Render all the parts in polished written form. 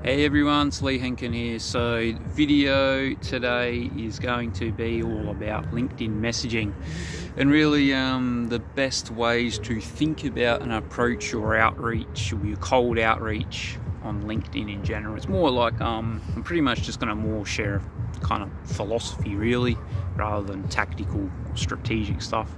Hey everyone, it's Lee Henkin here. So video today is going to be all about LinkedIn messaging and really the best ways to think about and approach your outreach or your cold outreach on LinkedIn in general. It's more like I'm pretty much just going to more share kind of philosophy really rather than tactical or strategic stuff.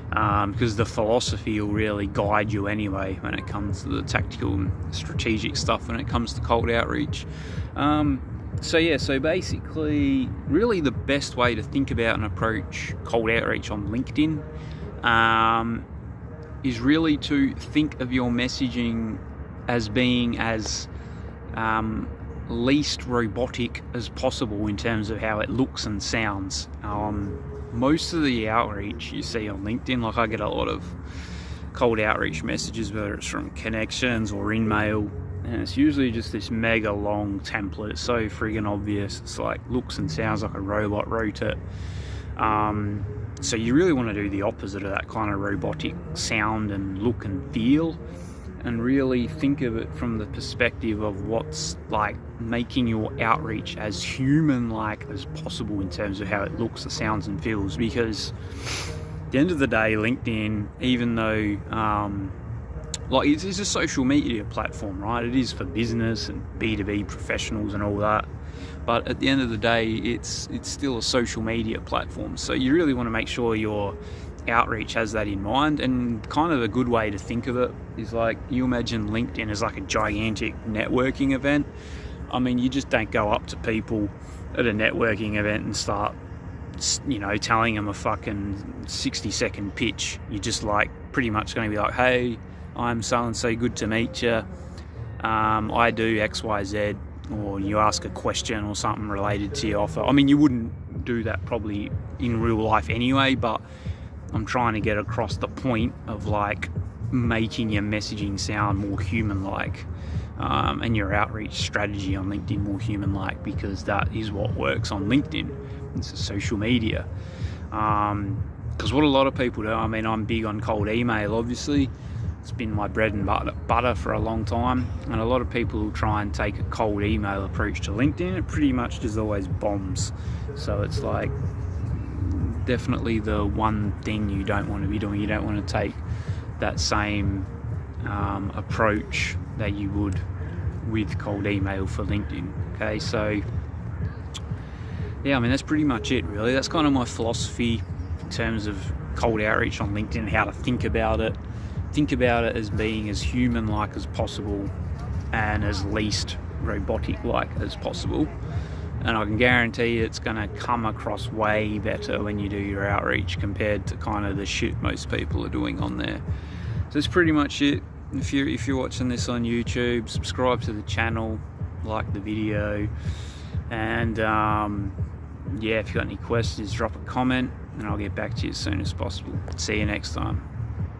Because the philosophy will really guide you anyway when it comes to the tactical and strategic stuff when it comes to cold outreach. So basically really the best way to think about and approach cold outreach on LinkedIn is really to think of your messaging as being as least robotic as possible in terms of how it looks and sounds. Most of the outreach you see on LinkedIn, like I get a lot of cold outreach messages, whether it's from connections or in mail, and it's usually just this mega long template. It's so friggin' obvious. It's like looks and sounds like a robot wrote it. So you really want to do the opposite of that kind of robotic sound and look and feel, and really think of it from the perspective of what's like making your outreach as human-like as possible in terms of how it looks, it sounds and feels. Because at the end of the day, LinkedIn, even though like it's a social media platform, right? It is for business and B2B professionals and all that. But at the end of the day, it's still a social media platform. So you really want to make sure your outreach has that in mind. And kind of a good way to think of it is like, you imagine LinkedIn as like a gigantic networking event. I mean, you just don't go up to people at a networking event and start, telling them a fucking 60-second pitch. You're just like pretty much going to be like, hey, I'm so-and-so, good to meet you. I do XYZ. Or you ask a question or something related to your offer. I mean, you wouldn't do that probably in real life anyway, but I'm trying to get across the point of like making your messaging sound more human-like, and your outreach strategy on LinkedIn more human-like, because that is what works on LinkedIn. It's a social media. Because what a lot of people do, I mean, I'm big on cold email, obviously. It's been my bread and butter for a long time, and a lot of people will try and take a cold email approach to LinkedIn. It pretty much just always bombs. So it's like definitely the one thing you don't want to be doing. You don't want to take that same approach that you would with cold email for LinkedIn. Okay, so yeah, I mean, that's pretty much it really. That's kind of my philosophy in terms of cold outreach on LinkedIn, how to think about it. Think about it as being as human-like as possible and as least robotic-like as possible. And I can guarantee it's going to come across way better when you do your outreach compared to kind of the shit most people are doing on there. So that's pretty much it. If you're watching this on YouTube, subscribe to the channel, like the video, and if you've got any questions, drop a comment and I'll get back to you as soon as possible. See you next time.